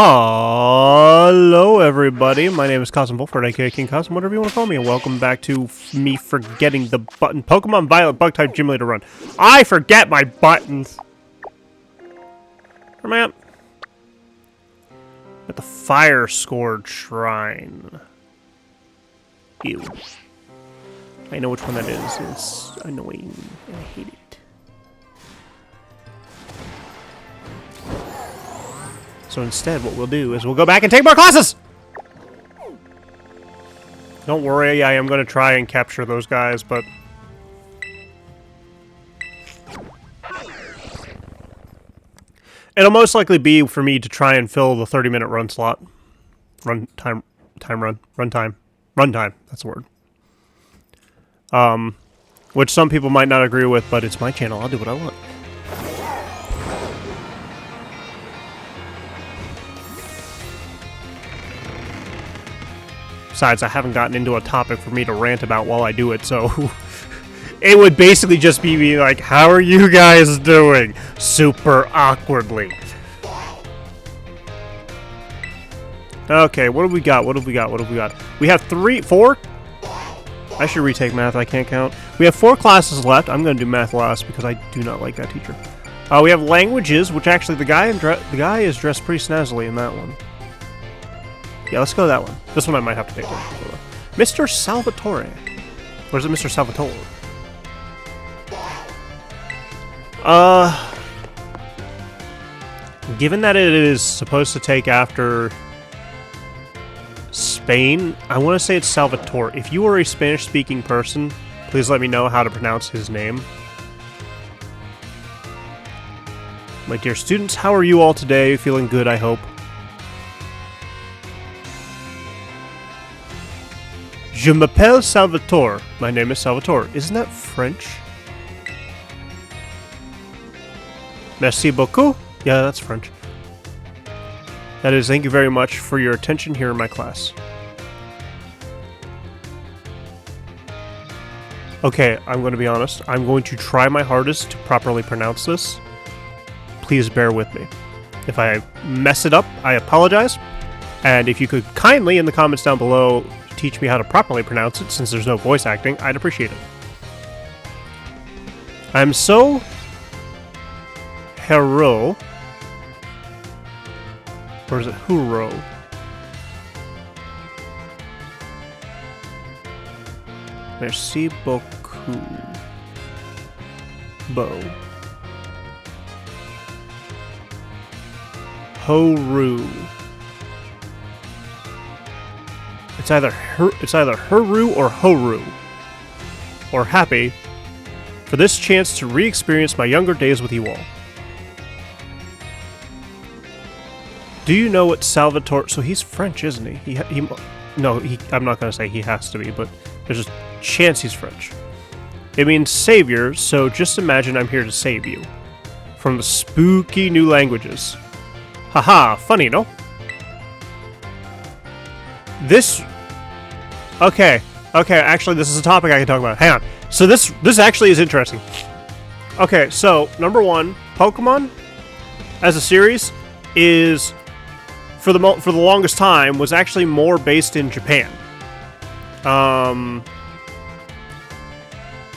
Hello everybody, my name is Kazm Vulfhart, aka King Kazm, whatever you want to call me, and welcome back to me forgetting the button. Pokemon Violet Bug-type Gym Leader Run. I forget my buttons! Where am I at the Fire Scored Shrine. Ew. I know which one that is. It's annoying, and I hate it. So instead, what we'll do is we'll go back and take more classes! Don't worry, I am going to try and capture those guys, but... it'll most likely be for me to try and fill the 30-minute run slot. Run time, that's the word. Which some people might not agree with, but it's my channel, I'll do what I want. Besides, I haven't gotten into a topic for me to rant about while I do it, so... it would basically just be me like, how are you guys doing? Super awkwardly. Okay, what have we got? We have four? I should retake math, I can't count. We have 4 classes left. I'm going to do math last because I do not like that teacher. We have languages, which actually the guy is dressed pretty snazzily in that one. Yeah, let's go to that one. This one I might have to take. Mr. Salvatore. Or is it Mr. Salvatore? Given that it is supposed to take after Spain, I want to say it's Salvatore. If you are a Spanish-speaking person, please let me know how to pronounce his name. My dear students, how are you all today? Feeling good, I hope. Je m'appelle Salvatore. My name is Salvatore. Isn't that French? Merci beaucoup. Yeah, that's French. That is, thank you very much for your attention here in my class. Okay, I'm going to be honest. I'm going to try my hardest to properly pronounce this. Please bear with me. If I mess it up, I apologize. And if you could kindly, in the comments down below, teach me how to properly pronounce it, since there's no voice acting, I'd appreciate it. I'm so... heureux. Or is it huro? Merci beaucoup. Bo. Horu. It's either Huru or Horu. Or happy for this chance to re-experience my younger days with you all. Do you know what Salvatore... so he's French, isn't he? I'm not going to say he has to be, but there's a chance he's French. It means savior, so just imagine I'm here to save you. From the spooky new languages. Haha, funny, no? This... Okay, actually this is a topic I can talk about. Hang on. So this actually is interesting. Okay, so, number 1, Pokemon, as a series, is... for the longest time, was actually more based in Japan.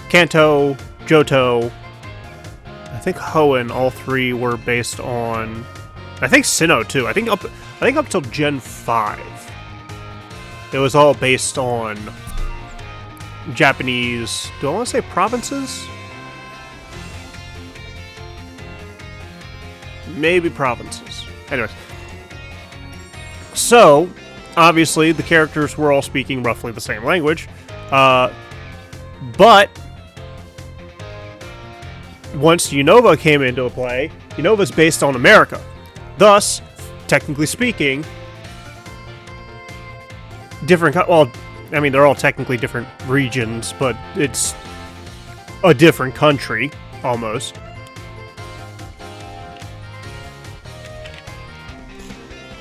Kanto, Johto, I think Hoenn, all 3 were based on... I think Sinnoh too. I think up till Gen 5, it was all based on Japanese... do I want to say provinces? Maybe provinces. Anyways. So, obviously, the characters were all speaking roughly the same language, but once Unova came into play, Unova's based on America. Thus, technically speaking, well, I mean, they're all technically different regions, but it's a different country, almost.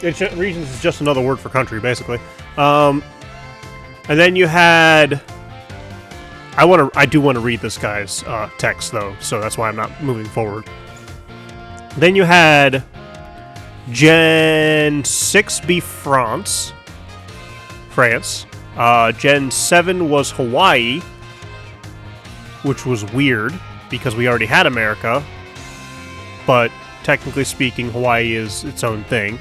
Regions is just another word for country, basically. And then you had... I do want to read this guy's text, though, so that's why I'm not moving forward. Then you had Gen 6 be France. Gen 7 was Hawaii, which was weird because we already had America, but technically speaking, Hawaii is its own thing.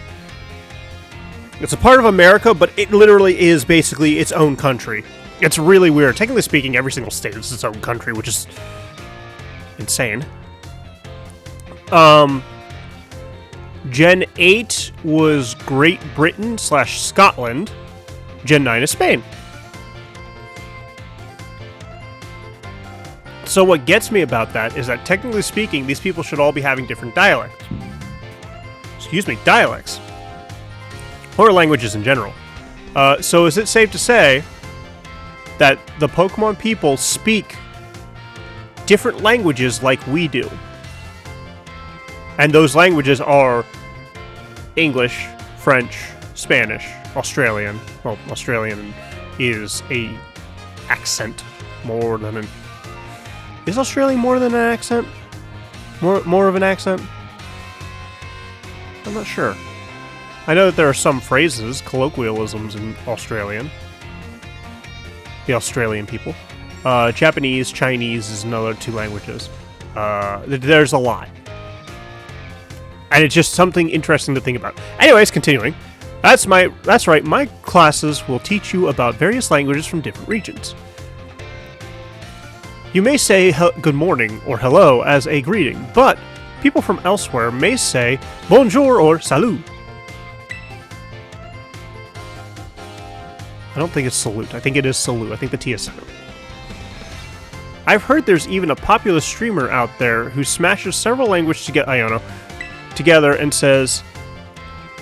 It's a part of America, but it literally is basically its own country. It's really weird. Technically speaking, every single state is its own country, which is insane. Gen 8 was Great Britain / Scotland. Gen 9 is Spain. So what gets me about that is that technically speaking, these people should all be having different dialects. Dialects. Or languages in general. So is it safe to say that the Pokemon people speak different languages like we do? And those languages are English, French, Spanish, Australian. Well, Australian is a accent more than an... Is Australian more than an accent? More of an accent? I'm not sure. I know that there are some phrases, colloquialisms in Australian. The Australian people. Japanese, Chinese is another 2 languages. There's a lot. And it's just something interesting to think about. Anyways, continuing. That's right, my classes will teach you about various languages from different regions. You may say good morning or hello as a greeting, but people from elsewhere may say bonjour or salut. I don't think it's salute. I think it is salute. I think the T is silent. I've heard there's even a popular streamer out there who smashes several languages together and says,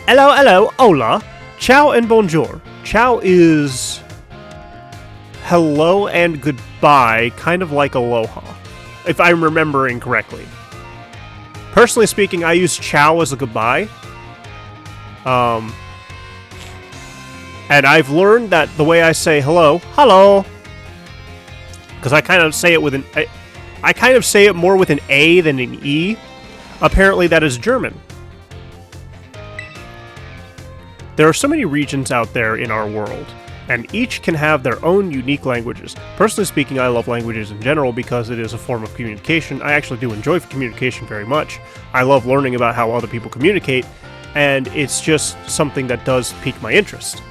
hello, hello, hola, ciao and bonjour. Ciao is hello and goodbye, kind of like aloha, if I'm remembering correctly. Personally speaking, I use ciao as a goodbye. And I've learned that the way I say hello, because I kind of say it with I kind of say it more with an A than an E. Apparently that is German. There are so many regions out there in our world, and each can have their own unique languages. Personally speaking, I love languages in general because it is a form of communication. I actually do enjoy communication very much. I love learning about how other people communicate, and it's just something that does pique my interest.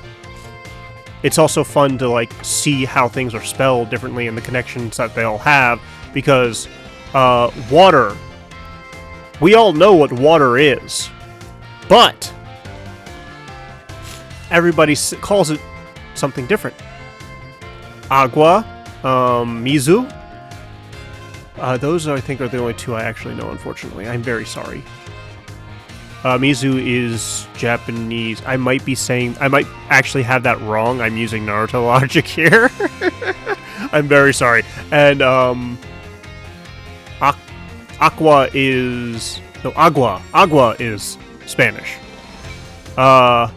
It's also fun to see how things are spelled differently and the connections that they all have, because water, we all know what water is, but everybody calls it something different. Agua, mizu. Those I think are the only 2 I actually know, unfortunately. I'm very sorry. Mizu is Japanese. I might actually have that wrong. I'm using Naruto logic here. I'm very sorry. And, Agua is Spanish. I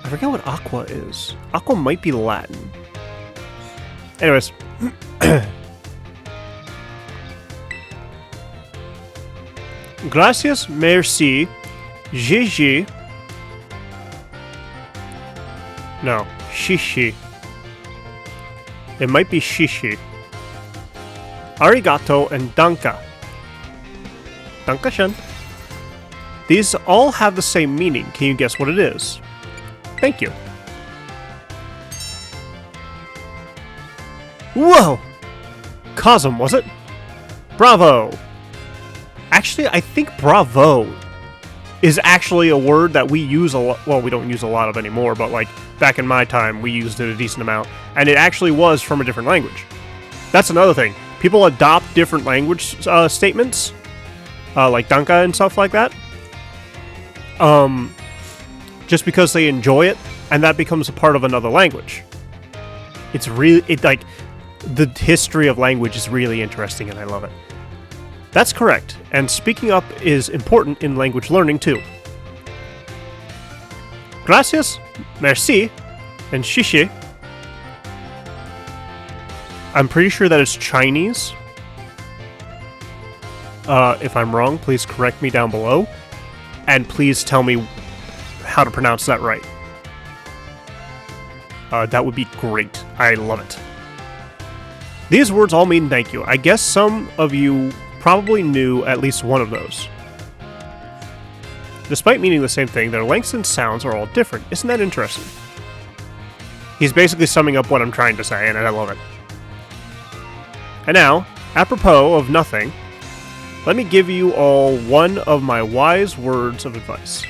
forget what aqua is. Aqua might be Latin. Anyways. Gracias, merci, Gigi. No, shishi. It might be shishi. Arigato and danka. Dankeschön. These all have the same meaning. Can you guess what it is? Thank you. Whoa! Kazm, was it? Bravo! Actually, I think bravo is actually a word that we use a lot. Well, we don't use a lot of anymore, but back in my time, we used it a decent amount. And it actually was from a different language. That's another thing. People adopt different language statements, like danka and stuff like that, just because they enjoy it, and that becomes a part of another language. It's really, the history of language is really interesting, and I love it. That's correct, and speaking up is important in language learning too. Gracias, merci, and shishi. I'm pretty sure that is Chinese. If I'm wrong, please correct me down below. and please tell me how to pronounce that right. That would be great. I love it. These words all mean thank you. I guess some of you probably knew at least one of those. Despite meaning the same thing, their lengths and sounds are all different. Isn't that interesting? He's basically summing up what I'm trying to say, and I love it. And now, apropos of nothing, let me give you all one of my wise words of advice.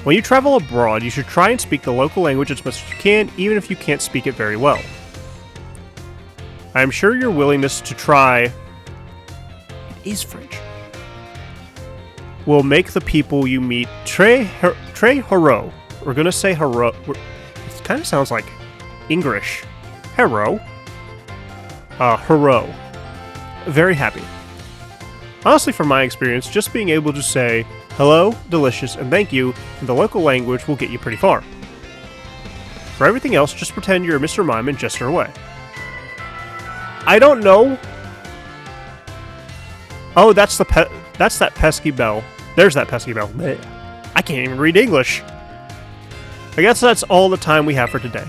When you travel abroad, you should try and speak the local language as much as you can, even if you can't speak it very well. I am sure your willingness to try... It is French. Will make the people you meet très heureux. We're gonna say heureux. It kind of sounds like English. Heureux. Heureux. Very happy. Honestly, from my experience, just being able to say hello, delicious, and thank you in the local language will get you pretty far. For everything else, just pretend you're Mr. Mime and gesture away. I don't know. Oh, that's that pesky bell. There's that pesky bell. I can't even read English. I guess that's all the time we have for today.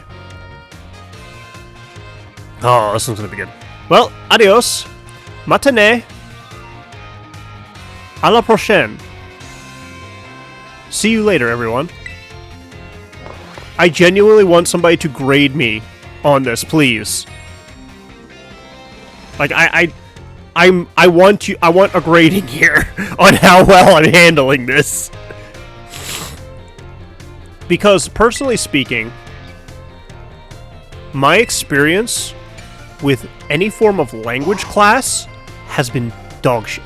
Oh, this one's gonna be good. Well, adios. Matinee. À la prochaine. See you later, everyone. I genuinely want somebody to grade me on this, please. Like, I want a grading here on how well I'm handling this. Because, personally speaking, my experience with any form of language class has been dog shit.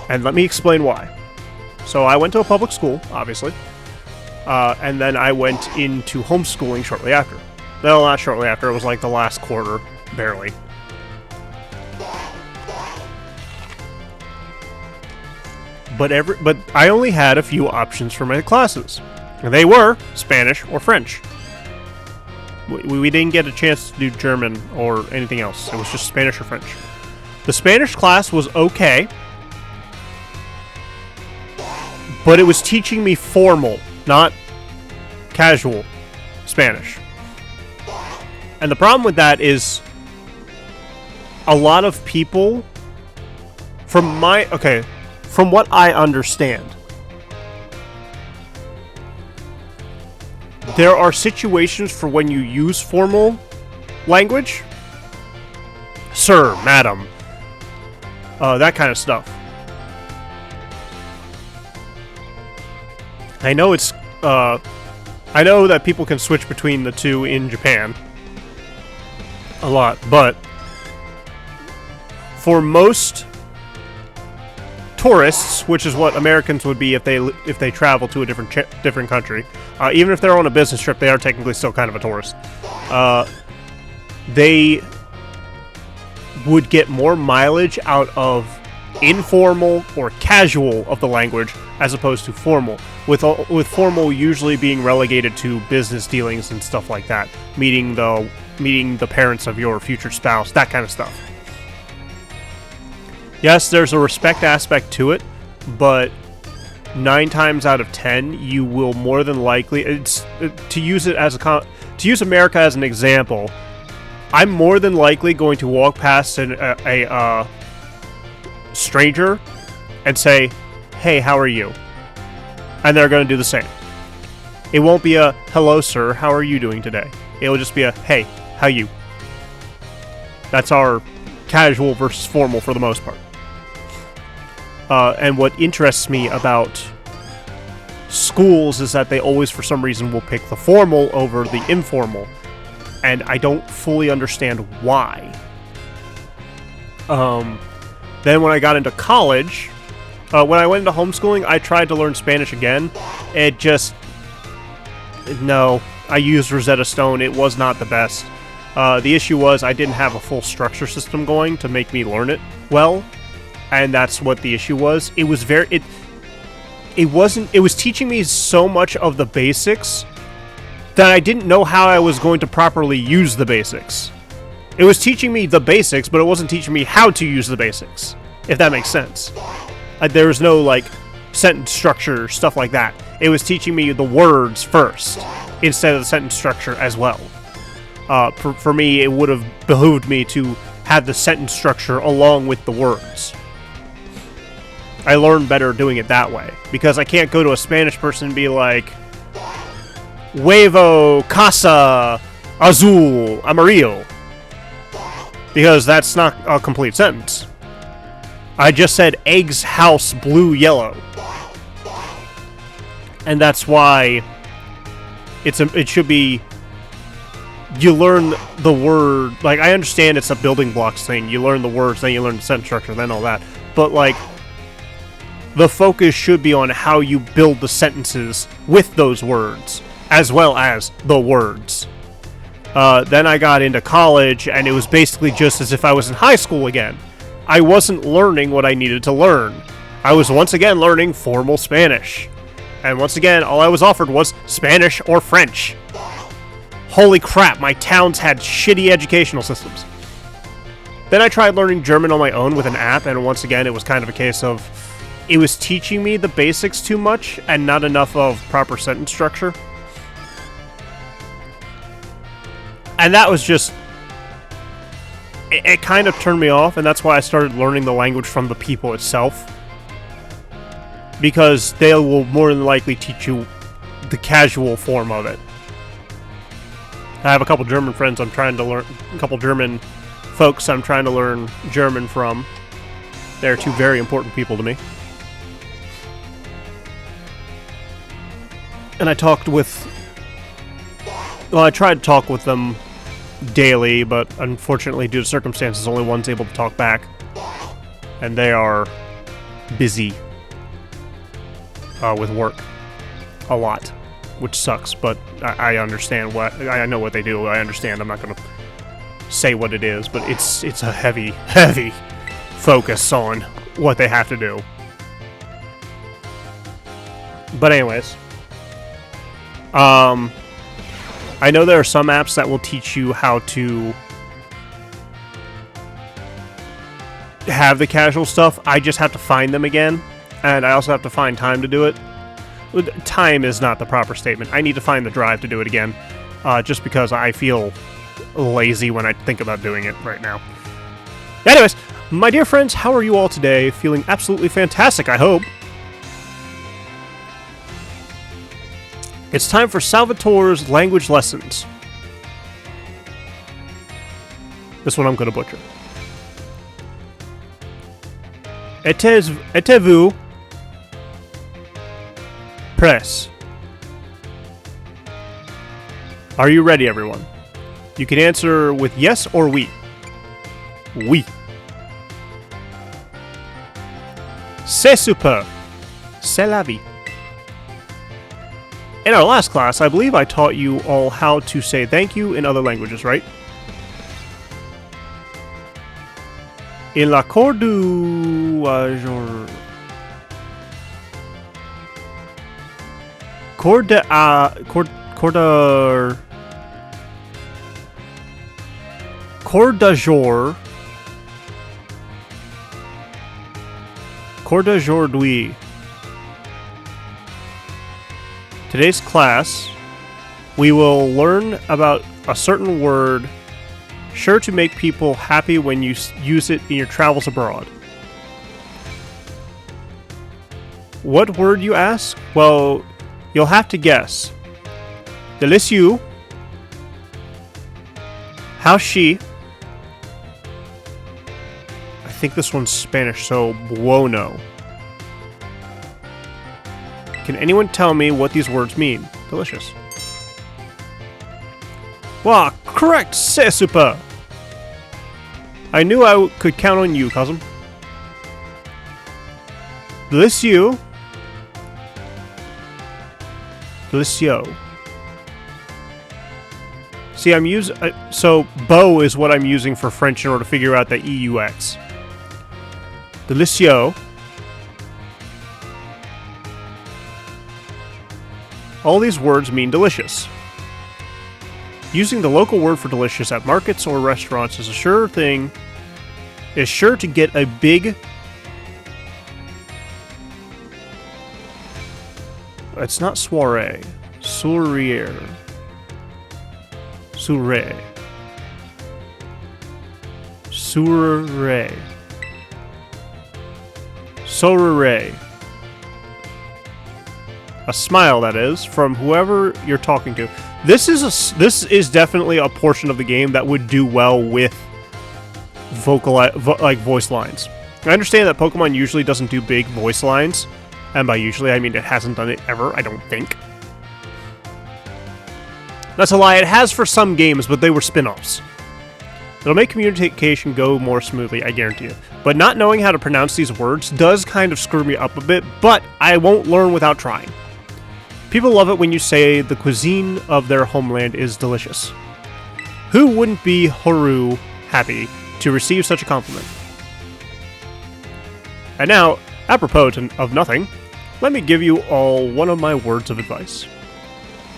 And let me explain why. So I went to a public school, obviously, and then I went into homeschooling shortly after. No, not shortly after. It was like the last quarter, barely. But I only had a few options for my classes. And they were Spanish or French. We didn't get a chance to do German or anything else. It was just Spanish or French. The Spanish class was okay, but it was teaching me formal, not casual Spanish. And the problem with that is a lot of people, from what I understand, there are situations for when you use formal language. Sir, madam, that kind of stuff. I know I know that people can switch between the two in Japan a lot, but for most tourists, which is what Americans would be if they travel to a different country, even if they're on a business trip, they are technically still kind of a tourist. They would get more mileage out of informal or casual of the language as opposed to formal, with formal usually being relegated to business dealings and stuff like that, meeting the parents of your future spouse, that kind of stuff. Yes, there's a respect aspect to it, but 9 times out of 10, you will more than likely to use America as an example. I'm more than likely going to walk past a stranger and say, "Hey, how are you?" And they're going to do the same. It won't be a "Hello, sir, how are you doing today?" It'll just be a "Hey, how you?" That's our casual versus formal for the most part. And what interests me about schools is that they always, for some reason, will pick the formal over the informal. And I don't fully understand why. Then when I got into college, when I went into homeschooling, I tried to learn Spanish again. No, I used Rosetta Stone. It was not the best. The issue was I didn't have a full structure system going to make me learn it well. And that's what the issue was. It was it was teaching me so much of the basics that I didn't know how I was going to properly use the basics. It was teaching me the basics, but it wasn't teaching me how to use the basics. if that makes sense. There was no, like, sentence structure, stuff like that. It was teaching me the words first, instead of the sentence structure as well. For me, it would have behooved me to have the sentence structure along with the words. I learned better doing it that way, because I can't go to a Spanish person and be like, Huevo, casa, azul, amarillo. Because that's not a complete sentence. I just said eggs, house, blue, yellow. And that's why it should be, you learn the word, like, I understand it's a building blocks thing. You learn the words, then you learn the sentence structure, then all that. But, like, the focus should be on how you build the sentences with those words, as well as the words. Then I got into college, and it was basically just as if I was in high school again. I wasn't learning what I needed to learn. I was once again learning formal Spanish. And once again, all I was offered was Spanish or French. Holy crap, my towns had shitty educational systems. Then I tried learning German on my own with an app, and once again, it was kind of a case of, it was teaching me the basics too much, and not enough of proper sentence structure. And that was just, it kind of turned me off, and that's why I started learning the language from the people itself. Because they will more than likely teach you the casual form of it. I have a couple German friends I'm trying to learn, a couple German folks I'm trying to learn German from. They're two very important people to me. And I talked with, well, I tried to talk with them daily, but unfortunately, due to circumstances, only one's able to talk back. And they are busy with work a lot, which sucks, but I understand what, I know what they do. I understand. I'm not going to say what it is, but it's a heavy focus on what they have to do. But anyways, I know there are some apps that will teach you how to have the casual stuff. I just have to find them again, and I also have to find time to do it. Time is not the proper statement. I need to find the drive to do it again, just because I feel lazy when I think about doing it right now. Anyways, my dear friends, how are you all today? Feeling absolutely fantastic, I hope. It's time for Salvatore's language lessons. This one I'm going to butcher. Êtes-vous prêts? Are you ready, everyone? You can answer with yes or oui. Oui. C'est super. C'est la vie. In our last class, I believe I taught you all how to say thank you in other languages, right? In la cour du jour. Cour de jour. Cour d'aujourd'hui. Today's class, we will learn about a certain word sure to make people happy when you use it in your travels abroad. What word, you ask? Well, you'll have to guess. Delicieux. How's she? I think this one's Spanish, so bueno. Can anyone tell me what these words mean? Delicious. Wow, correct! C'est super! I knew I could count on you, Kazm. Delicieux. Delicieux. See, I'm using... so, beau is what I'm using for French in order to figure out the EUX. Delicieux. All these words mean delicious. Using the local word for delicious at markets or restaurants is sure to get a big It's not soiree. Sourire. Sourire. Sourire. Sourire. A smile, that is, from whoever you're talking to. This is definitely a portion of the game that would do well with voice lines. I understand that Pokemon usually doesn't do big voice lines, and by usually I mean it hasn't done it ever, I don't think. That's a lie, it has for some games, but they were spin-offs. It'll make communication go more smoothly, I guarantee you. But not knowing how to pronounce these words does kind of screw me up a bit, but I won't learn without trying. People love it when you say the cuisine of their homeland is delicious. Who wouldn't be Haru happy to receive such a compliment? And now, apropos of nothing, let me give you all one of my words of advice.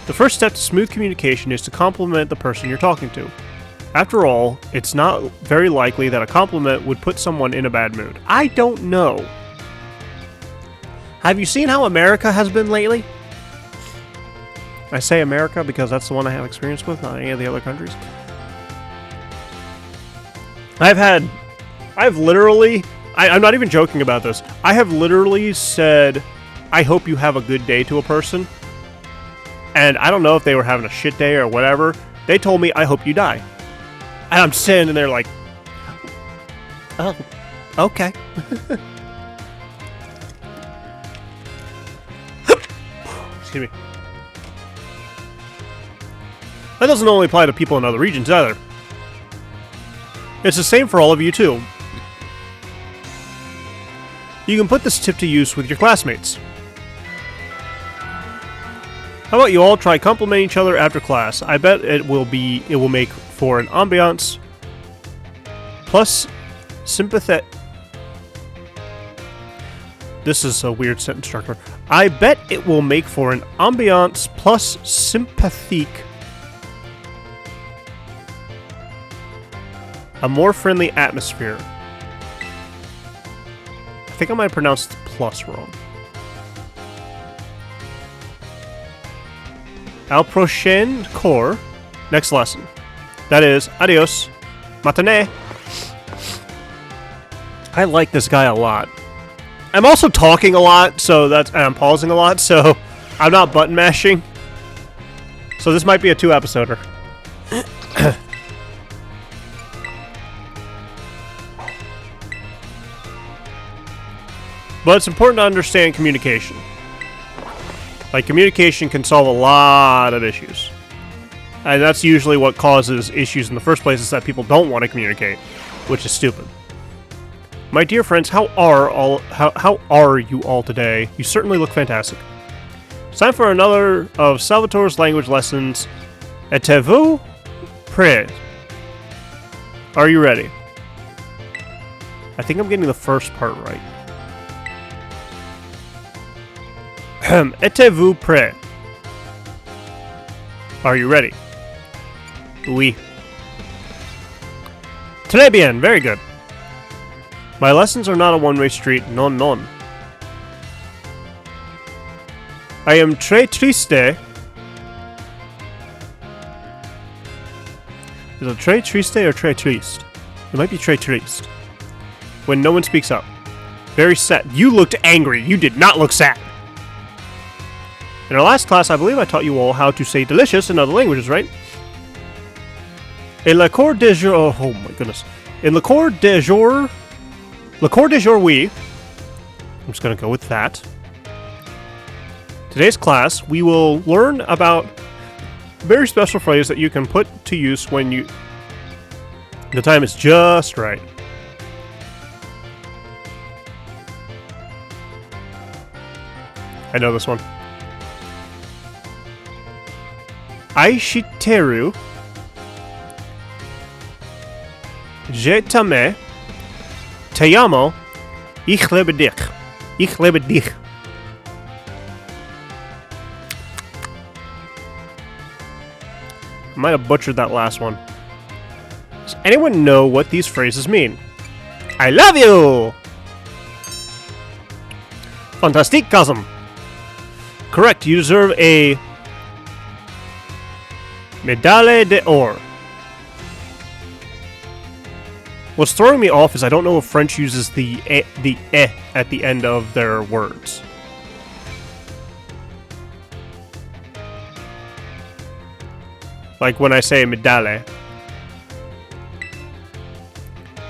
The first step to smooth communication is to compliment the person you're talking to. After all, it's not very likely that a compliment would put someone in a bad mood. I don't know. Have you seen how America has been lately? I say America because that's the one I have experience with, not any of the other countries. I'm not even joking about this. I have literally said, I hope you have a good day to a person. And I don't know if they were having a shit day or whatever. They told me, I hope you die. And I'm sitting there like, oh, okay. Excuse me. That doesn't only apply to people in other regions either. It's the same for all of you too. You can put this tip to use with your classmates. How about you all try complimenting each other after class? I bet it will make for an ambiance plus sympathetic. This is a weird sentence structure. I bet it will make for an ambiance plus sympathetic. A more friendly atmosphere. I think I might have pronounced the plus wrong. Al prochain cours. Next lesson. That is, adios. Matinee. I like this guy a lot. I'm also talking a lot, and I'm pausing a lot, so I'm not button mashing. So this might be a 2-episoder. But it's important to understand communication. Like, communication can solve a lot of issues. And that's usually what causes issues in the first place, is that people don't want to communicate, which is stupid. My dear friends, how are you all today? You certainly look fantastic. It's time for another of Salvatore's language lessons. Êtes-vous prêts? Are you ready? I think I'm getting the first part right. Êtes-vous prêts? Are you ready? Oui. Très bien, very good. My lessons are not a one-way street, non, non. I am très triste. Is it très triste or très triste? It might be très triste. When no one speaks up. Very sad. You looked angry. You did not look sad. In our last class, I believe I taught you all how to say delicious in other languages, right? Et le cours de jour... Oh my goodness. In le cours de jour... Le cours de jour, oui. I'm just going to go with that. Today's class, we will learn about a very special phrase that you can put to use when the time is just right. I know this one. Aishiteru. Je t'aime. Te amo. Ich liebe dich. Ich liebe dich. I might have butchered that last one. Does anyone know what these phrases mean? I love you! Fantastique, Kazm! Correct. You deserve a Médaille d'Or. What's throwing me off is I don't know if French uses the at the end of their words. Like when I say médaille.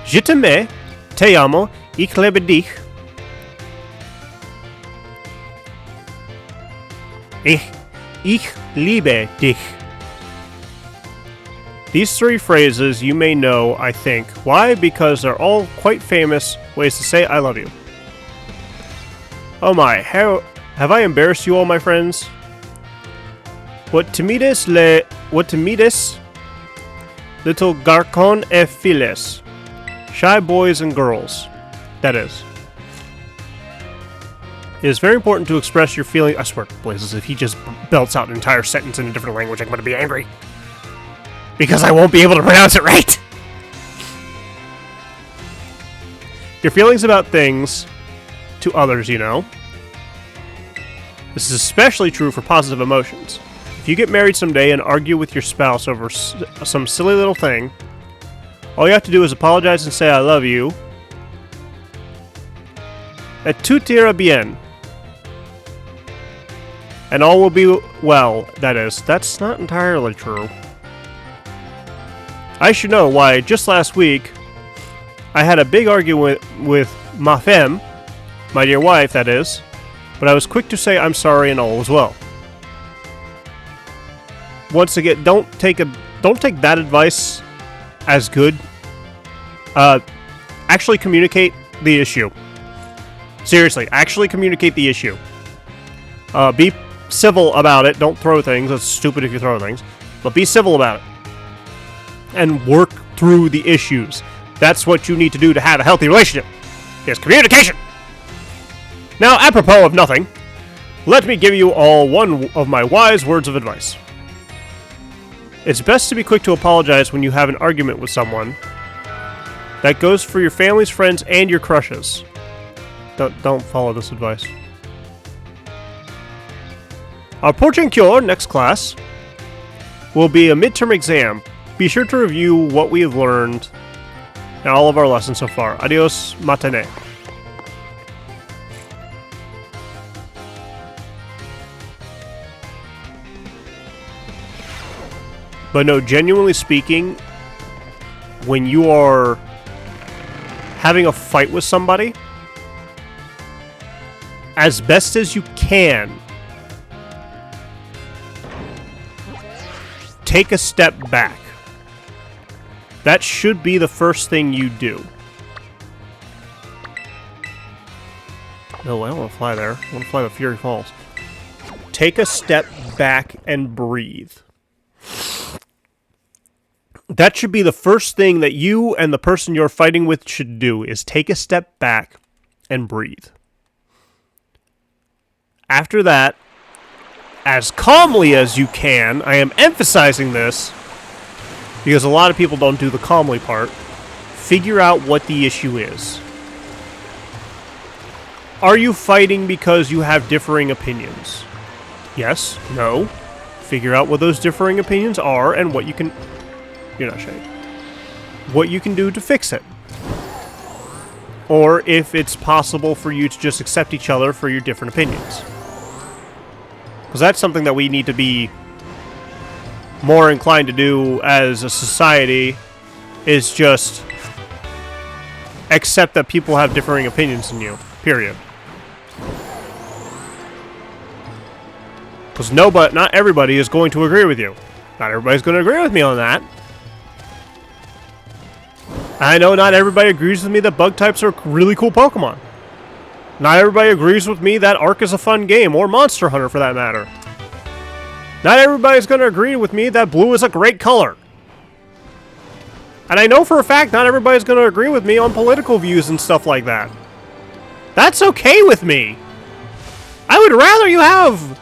Je t'aime, te amo, ich liebe dich. Ich liebe dich. These three phrases you may know, I think. Why? Because they're all quite famous ways to say I love you. Oh my, how have I embarrassed you all, my friends? What timides little garçons et filles. Shy boys and girls. That is. It is very important to express your feeling. I swear to blazes, if he just belts out an entire sentence in a different language, I'm going to be angry. Because I won't be able to pronounce it right! Your feelings about things to others, you know. This is especially true for positive emotions. If you get married someday and argue with your spouse over some silly little thing, all you have to do is apologize and say I love you. Et tout ira bien. And all will be well, that is. That's not entirely true. I should know why just last week I had a big argument with ma femme, my dear wife, that is, but I was quick to say I'm sorry and all was well. Once again, don't take that advice as good. Actually communicate the issue. Seriously, actually communicate the issue. Be civil about it. Don't throw things. That's stupid if you throw things. But be civil about it. And work through the issues. That's what you need to do to have a healthy relationship. Is communication. Now, apropos of nothing, let me give you all one of my wise words of advice. It's best to be quick to apologize when you have an argument with someone. That goes for your families, friends, and your crushes. Don't follow this advice. Our prochain cure, next class, will be a midterm exam. Be sure to review what we have learned in all of our lessons so far. Adios, matane. But no, genuinely speaking, when you are having a fight with somebody, as best as you can, take a step back. That should be the first thing you do. No, I don't want to fly there. I want to fly to Fury Falls. Take a step back and breathe. That should be the first thing that you and the person you're fighting with should do, is take a step back and breathe. After that, as calmly as you can, I am emphasizing this because a lot of people don't do the calmly part, figure out what the issue is. Are you fighting because you have differing opinions? Yes? No? Figure out what those differing opinions are and what you can... You're not shade. What you can do to fix it. Or if it's possible for you to just accept each other for your different opinions. Because that's something that we need to be more inclined to do as a society, is just accept that people have differing opinions than you. Period. Because not everybody is going to agree with you. Not everybody's going to agree with me on that. I know not everybody agrees with me that bug types are really cool Pokemon. Not everybody agrees with me that Ark is a fun game, or Monster Hunter for that matter. Not everybody's going to agree with me that blue is a great color. And I know for a fact not everybody's going to agree with me on political views and stuff like that. That's okay with me. I would rather you have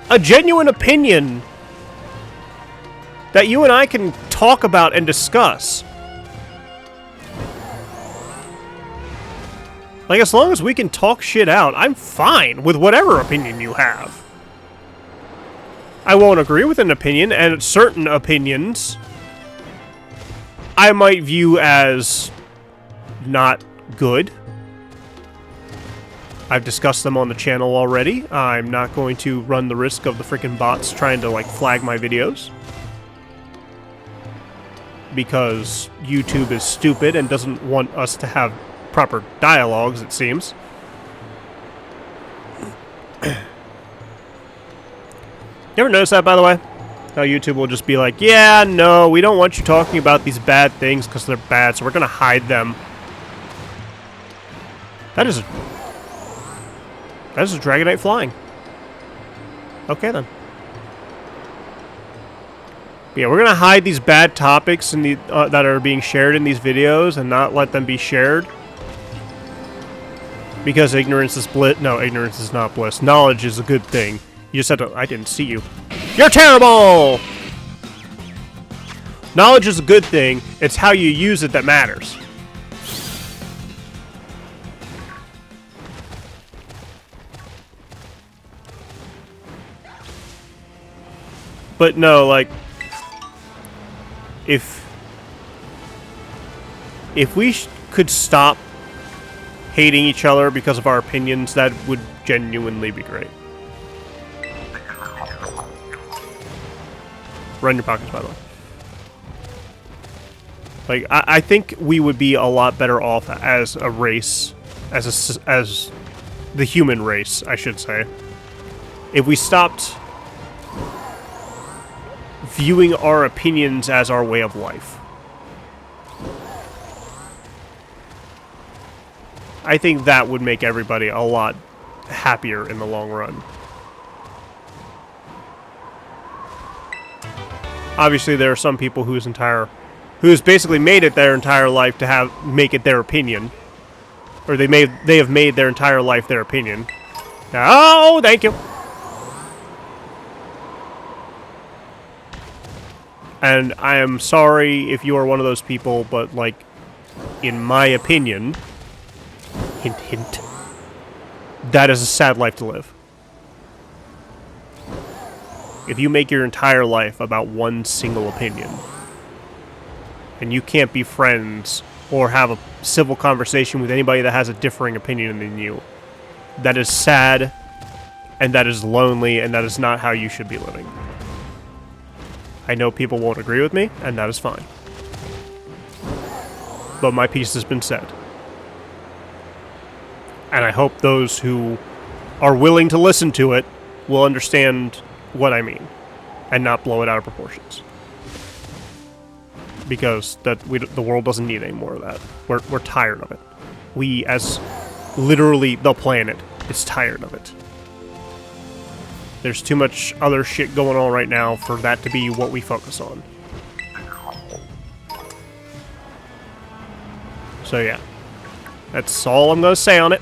a genuine opinion that you and I can talk about and discuss. Like, as long as we can talk shit out, I'm fine with whatever opinion you have. I won't agree with an opinion, and certain opinions I might view as not good. I've discussed them on the channel already. I'm not going to run the risk of the freaking bots trying to, like, flag my videos. Because YouTube is stupid and doesn't want us to have proper dialogues, it seems. You ever notice that, by the way? How YouTube will just be like, yeah, no, we don't want you talking about these bad things because they're bad, so we're going to hide them. That is a Dragonite flying. Okay, then. But yeah, we're going to hide these bad topics in the, that are being shared in these videos and not let them be shared. Because ignorance is bliss. No, ignorance is not bliss. Knowledge is a good thing. You just have to... I didn't see you. You're terrible! Knowledge is a good thing. It's how you use it that matters. But no, like... If we could stop hating each other because of our opinions, that would genuinely be great. Run your pockets, by the way. Like, I think we would be a lot better off as a race, as the human race, I should say, if we stopped viewing our opinions as our way of life. I think that would make everybody a lot happier in the long run. Obviously, there are some people who's basically made it their entire life to make it their opinion, or they have made their entire life their opinion. Oh, thank you. And I am sorry if you are one of those people, but, like, in my opinion, hint, hint, that is a sad life to live. If you make your entire life about one single opinion, and you can't be friends or have a civil conversation with anybody that has a differing opinion than you, that is sad, and that is lonely, and that is not how you should be living. I know people won't agree with me, and that is fine. But my piece has been said. And I hope those who are willing to listen to it will understand what I mean, and not blow it out of proportions. Because the world doesn't need any more of that. We're tired of it. We, as literally the planet, is tired of it. There's too much other shit going on right now for that to be what we focus on. So yeah. That's all I'm gonna say on it.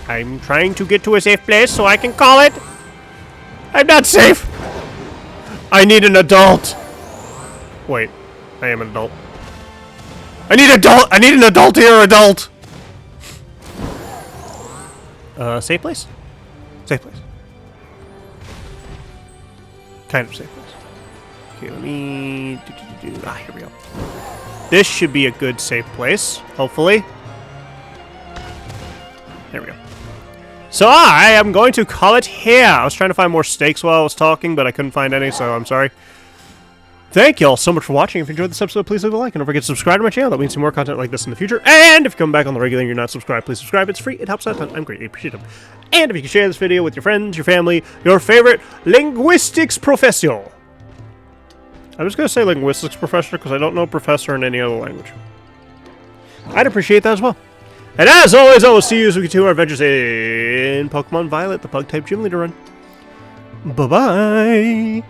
I'm trying to get to a safe place so I can call it. I'm not safe! I need an adult! Wait, I am an adult. I need an adult here, adult! Safe place? Safe place. Kind of safe place. Okay, let me... here we go. This should be a good safe place, hopefully. There we go. So I am going to call it here. I was trying to find more stakes while I was talking, but I couldn't find any, so I'm sorry. Thank you all so much for watching. If you enjoyed this episode, please leave a like, and don't forget to subscribe to my channel. That means some more content like this in the future. And if you come back on the regular and you're not subscribed, please subscribe. It's free. It helps out a ton. I'm greatly appreciative. And if you can share this video with your friends, your family, your favorite linguistics professor. I'm just going to say linguistics professor because I don't know professor in any other language. I'd appreciate that as well. And as always, I will see you as we continue our adventures in Pokemon Violet, the Pug-type gym leader run. Bye-bye!